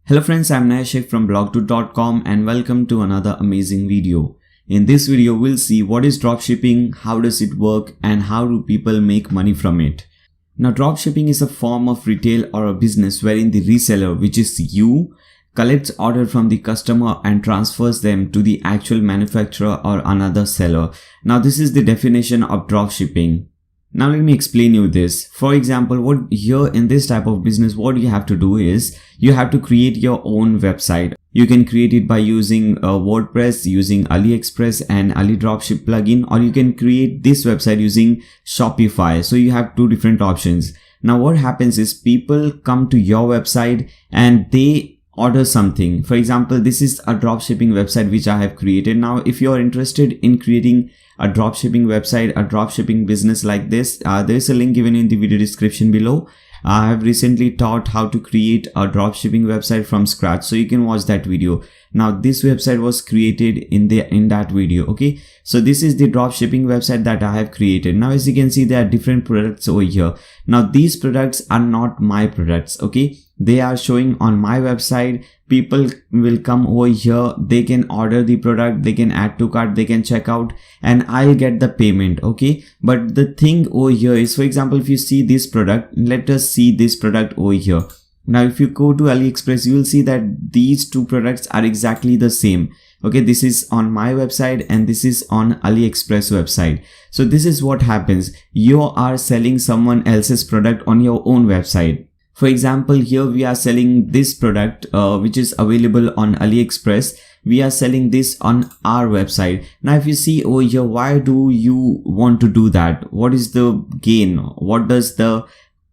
Hello friends, I'm Nashik from blogto.com and welcome to another amazing video. In this video, we'll see what is dropshipping, how does it work, and how do people make money from it. Now, dropshipping is a form of retail or a business wherein the reseller, which is you, collects order from the customer and transfers them to the actual manufacturer or another seller. Now, this is the definition of dropshipping. Now let me explain you this. For example, what here in this type of business, what you have to do is you have to create your own website. You can create it by using WordPress, using AliExpress and Ali Dropship plugin, or you can create this website using Shopify. So you have two different options. Now what happens is people come to your website and they order something. For example, this is a dropshipping website which I have created. Now, if you are interested in creating a dropshipping website, a dropshipping business like this, there is a link given in the video description below. I have recently taught how to create a dropshipping website from scratch, so you can watch that video. Now, this website was created in that video. Okay, so this is the dropshipping website that I have created. Now, as you can see, there are different products over here. Now, these products are not my products. Okay, they are showing on my website. People will come over here, they can order the product, they can add to cart, they can check out, and I'll get the payment. Okay, but the thing over here is, for example, if you see this product, let us see this product over here. Now, if you go to AliExpress, you will see that these two products are exactly the same. Okay, this is on my website and this is on AliExpress website. So this is what happens. You are selling someone else's product on your own website. For example, here we are selling this product which is available on AliExpress. We are selling this on our website. Now, if you see over here, why do you want to do that? What is the gain? What does the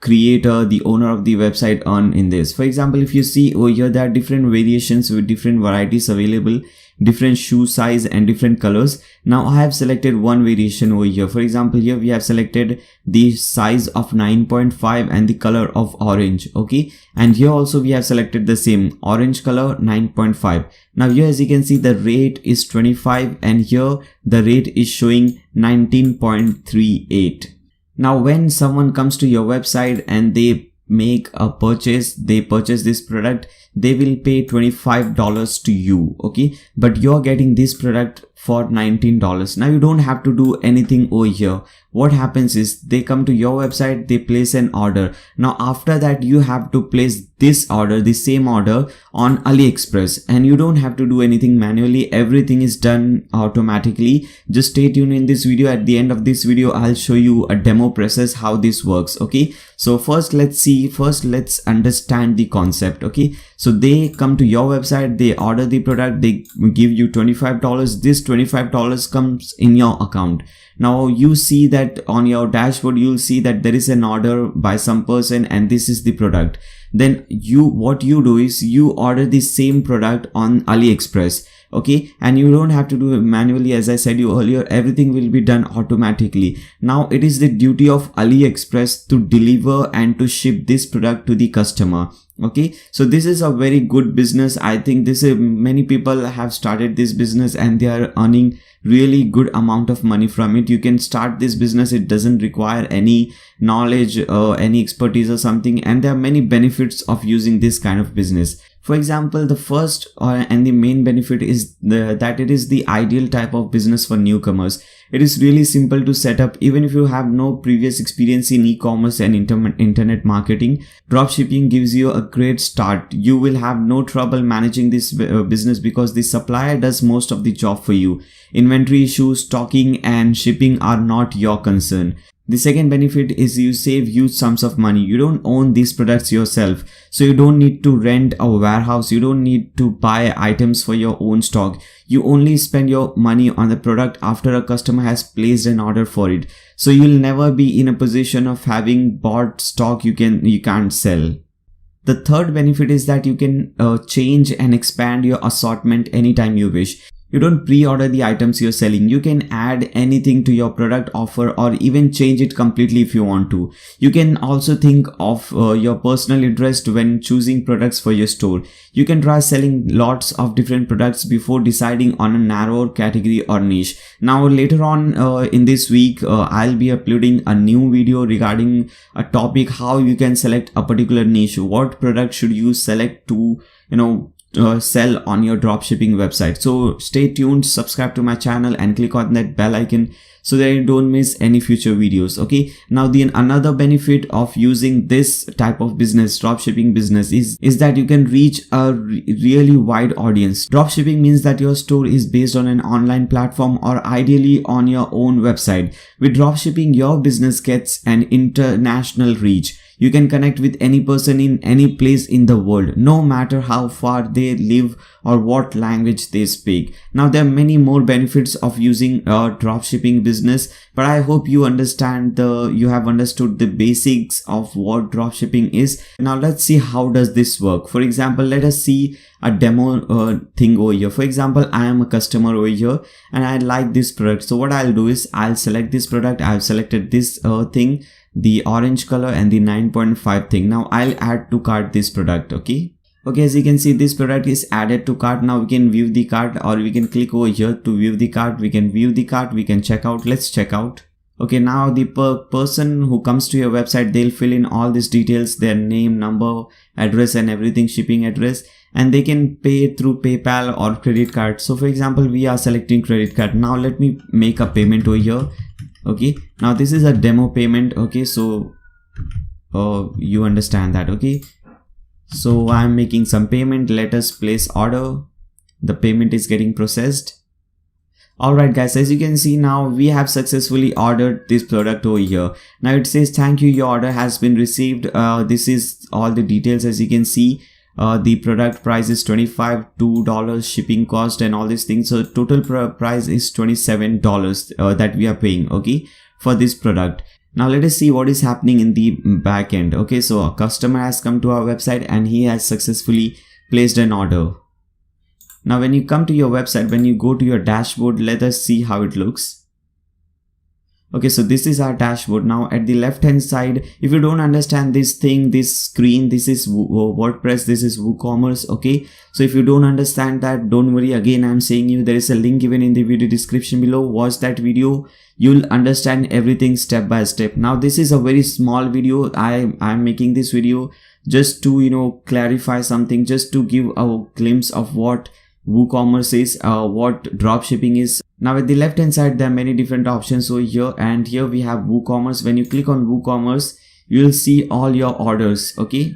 creator, the owner of the website earn in this? For example, if you see over here, there are different variations with different varieties available, different shoe size and different colors. Now I have selected one variation over here. For example, here we have selected the size of 9.5 and the color of orange. Okay, and here also we have selected the same orange color 9.5. Now here, as you can see, the rate is 25 and here the rate is showing 19.38. Now when someone comes to your website and they make a purchase, they purchase this product, they will pay $25 to you. Okay, but you're getting this product for $19. Now you don't have to do anything over here. What happens is they come to your website, they place an order. Now after that, you have to place this order, the same order, on AliExpress, and you don't have to do anything manually. Everything is done automatically. Just stay tuned in this video. At the end of this video, I'll show you a demo process how this works. Okay, so first let's understand the concept. Okay, so they come to your website, they order the product, they give you $25. This $25 comes in your account. Now you see that on your dashboard, you'll see that there is an order by some person and this is the product. Then what you do is you order the same product on AliExpress. Okay, and you don't have to do it manually. As I said you earlier, everything will be done automatically. Now it is the duty of AliExpress to deliver and to ship this product to the customer. Okay, so this is a very good business. I think many people have started this business and they are earning really good amount of money from it. You can start this business. It doesn't require any knowledge or any expertise or something, and there are many benefits of using this kind of business. For example, the first and the main benefit is that it is the ideal type of business for newcomers. It is really simple to set up. Even if you have no previous experience in e-commerce and internet marketing, dropshipping gives you a great start. You will have no trouble managing this business because the supplier does most of the job for you. Inventory issues, stocking and shipping are not your concern. The second benefit is you save huge sums of money. You don't own these products yourself, so you don't need to rent a warehouse. You don't need to buy items for your own stock. You only spend your money on the product after a customer has placed an order for it. So you'll never be in a position of having bought stock you can't sell. The third benefit is that you can change and expand your assortment anytime you wish. You don't pre-order the items you're selling. You can add anything to your product offer or even change it completely if you want to. You can also think of your personal interest when choosing products for your store. You can try selling lots of different products before deciding on a narrower category or niche. Now later on in this week, I'll be uploading a new video regarding a topic how you can select a particular niche. What product should you select to, sell on your dropshipping website. So stay tuned, subscribe to my channel and click on that bell icon so that you don't miss any future videos. Okay, now another benefit of using this type of business, dropshipping business, is that you can reach a really wide audience. Dropshipping means that your store is based on an online platform or ideally on your own website. With dropshipping, your business gets an international reach. You can connect with any person in any place in the world, no matter how far they live or what language they speak. Now there are many more benefits of using a dropshipping business, but I hope you have understood the basics of what dropshipping is. Now let's see how does this work. For example, let us see a demo thing over here. For example, I am a customer over here and I like this product. So what I'll do is I'll select this product. I've selected this thing, the orange color and the 9.5 thing. Now I'll add to cart this product. Okay, as you can see, this product is added to cart. Now we can view the cart, or we can click over here to view the cart. We can view the cart, we can check out. Let's check out. Okay, now the person who comes to your website, they'll fill in all these details, their name, number, address and everything, shipping address, and they can pay through PayPal or credit card. So for example, we are selecting credit card. Now let me make a payment over here. Okay, now this is a demo payment. Okay, so you understand that. Okay, so I'm making some payment. Let us place order. The payment is getting processed. Alright guys, as you can see, now we have successfully ordered this product over here. Now it says thank you, your order has been received. This is all the details. As you can see, the product price is $25, $2 shipping cost and all these things. So total price is $27 that we are paying, okay, for this product. Now let us see what is happening in the back end. Okay, so a customer has come to our website and he has successfully placed an order. Now when you come to your website, when you go to your dashboard, let us see how it looks. Okay, so this is our dashboard. Now at the left hand side, if you don't understand this thing, this screen, this is WordPress, this is WooCommerce. Okay, so if you don't understand that, don't worry. Again, I'm saying you, there is a link given in the video description below. Watch that video. You'll understand everything step by step. Now this is a very small video. I'm making this video just to clarify something, just to give a glimpse of what WooCommerce is, what dropshipping is. Now at the left hand side, there are many different options over here, and here we have WooCommerce. When you click on WooCommerce, you will see all your orders. Okay,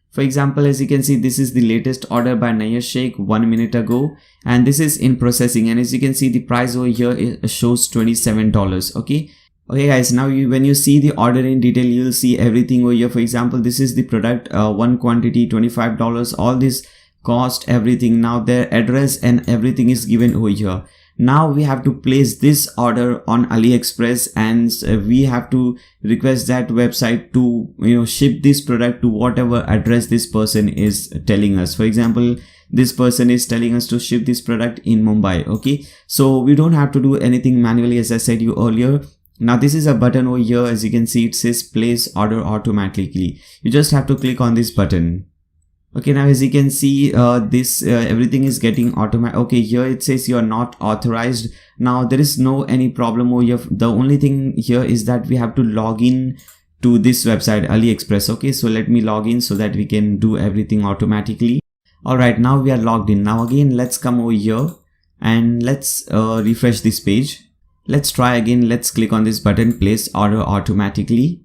for example, as you can see, this is the latest order by Naya Sheikh 1 minute ago, and this is in processing. And as you can see, the price over here shows $27. Okay, guys, now when you see the order in detail, you will see everything over here. For example, this is the product, one quantity, $25, all this cost, everything. Now their address and everything is given over here. Now we have to place this order on AliExpress, and we have to request that website to ship this product to whatever address this person is telling us. For example, this person is telling us to ship this product in Mumbai. Okay, so we don't have to do anything manually, as I said you earlier. Now this is a button over here. As you can see, it says place order automatically. You just have to click on this button. Okay, now as you can see, everything is getting automatic. Okay, here it says you are not authorized. Now there is any problem over here. The only thing here is that we have to log in to this website, AliExpress. Okay, so let me log in so that we can do everything automatically. Alright, now we are logged in. Now again, let's come over here and let's refresh this page. Let's try again. Let's click on this button, place order automatically.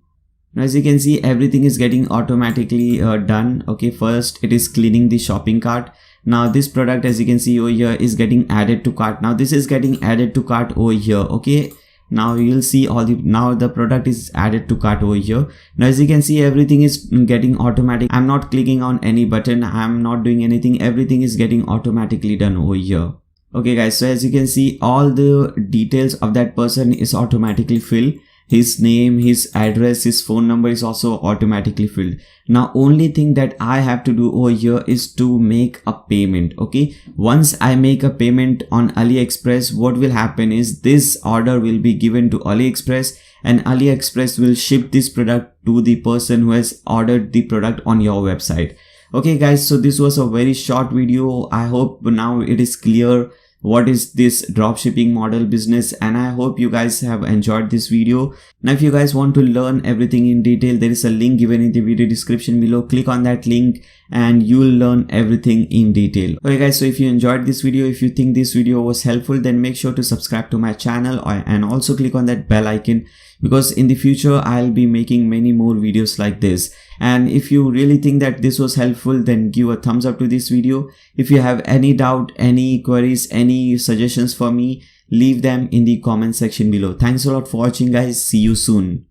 Now as you can see, everything is getting automatically done. Okay, first it is cleaning the shopping cart. Now this product, as you can see over here, is getting added to cart. Now this is getting added to cart over here. Okay, now you'll see now the product is added to cart over here. Now as you can see, everything is getting automatic. I'm not clicking on any button, I'm not doing anything. Everything is getting automatically done over here. Okay guys, so as you can see, all the details of that person is automatically filled. his name, his address, his phone number is also automatically filled. Now only thing that I have to do over here is to make a payment. Okay, once I make a payment on AliExpress, what will happen is this order will be given to AliExpress, and AliExpress will ship this product to the person who has ordered the product on your website. Okay guys, so this was a very short video. I hope now it is clear what is this dropshipping model business, and I hope you guys have enjoyed this video. Now if you guys want to learn everything in detail, there is a link given in the video description below. Click on that link and you will learn everything in detail. Okay guys, so if you enjoyed this video, if you think this video was helpful, then make sure to subscribe to my channel and also click on that bell icon, because in the future I'll be making many more videos like this. And if you really think that this was helpful, then give a thumbs up to this video. If you have any doubt, any queries, any suggestions for me, leave them in the comment section below. Thanks a lot for watching guys. See you soon.